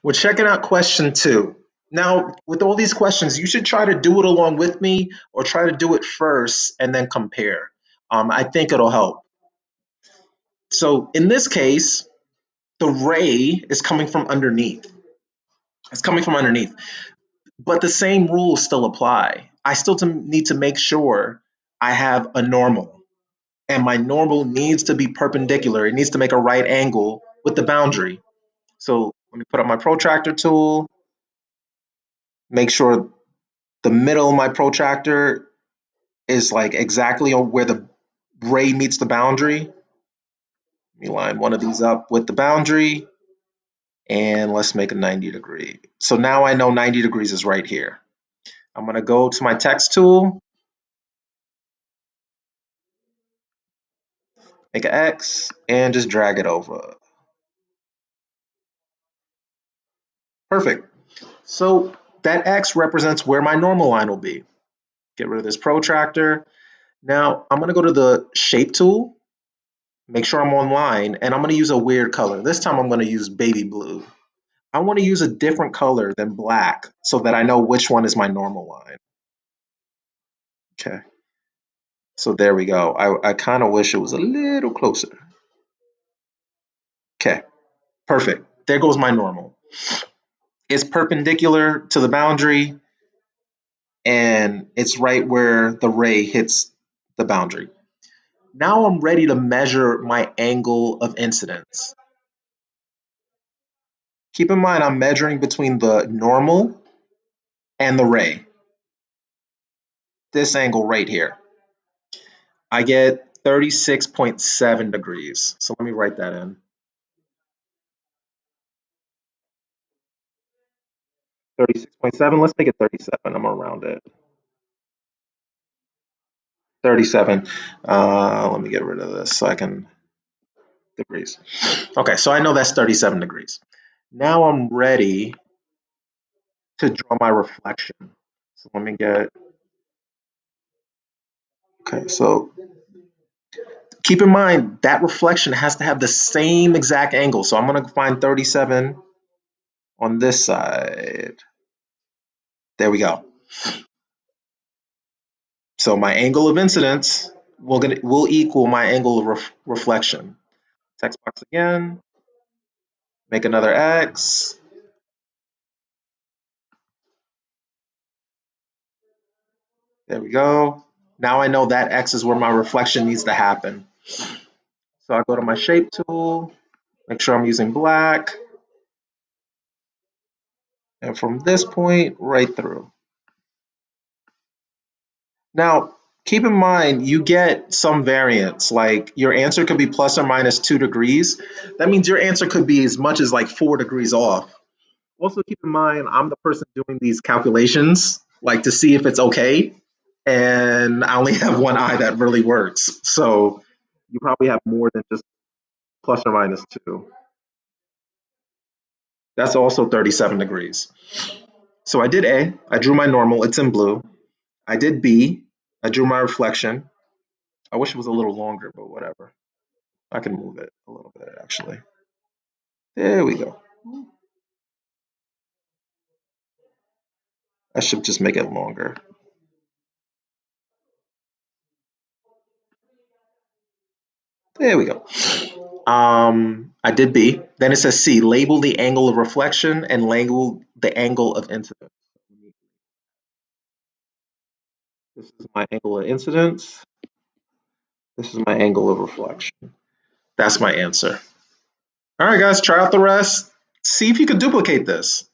We're checking out question 2. Now, with all these questions, you should try to do it along with me or try to do it first and then compare. I think it'll help. So in this case, the ray is coming from underneath. It's coming from underneath, but the same rules still apply. I still need to make sure I have a normal, and my normal needs to be perpendicular. It needs to make a right angle with the boundary. So let me put up my protractor tool, make sure the middle of my protractor is like exactly where the ray meets the boundary. Let me line one of these up with the boundary, and let's make a 90 degree. So now I know 90 degrees is right here. I'm going to go to my text tool, make an X, and just drag it over. Perfect. So that X represents where my normal line will be. Get rid of this protractor. Now I'm going to go to the shape tool, make sure I'm on line, and I'm going to use a weird color. This time I'm going to use baby blue. I want to use a different color than black so that I know which one is my normal line. Okay. So there we go. I kind of wish it was a little closer. Okay. Perfect. There goes my normal. It's perpendicular to the boundary, and it's right where the ray hits the boundary. Now I'm ready to measure my angle of incidence. Keep in mind I'm measuring between the normal and the ray. This angle right here. I get 36.7 degrees. So let me write that in. 36.7, let's make it 37. I'm gonna round it. 37. Let me get rid of this so I can degrees. Okay, so I know that's 37 degrees. Now I'm ready to draw my reflection. So let me get, okay, so keep in mind that reflection has to have the same exact angle. So I'm gonna find 37 on this side. There we go. So my angle of incidence will equal my angle of reflection. Text box again, make another X. There we go. Now I know that X is where my reflection needs to happen. So I go to my shape tool, make sure I'm using black, and from this point right through. Now, keep in mind, you get some variance, like your answer could be plus or minus 2 degrees. That means your answer could be as much as like 4 degrees off. Also, keep in mind, I'm the person doing these calculations, like to see if it's okay. And I only have one eye that really works. So you probably have more than just plus or minus 2. That's also 37 degrees. So I did A, I drew my normal, it's in blue. I did B, I drew my reflection. I wish it was a little longer, but whatever. I can move it a little bit actually. There we go. I should just make it longer. There we go. I did B. Then it says C, label the angle of reflection and label the angle of incidence. This is my angle of incidence. This is my angle of reflection. That's my answer. All right, guys, try out the rest. See if you can duplicate this.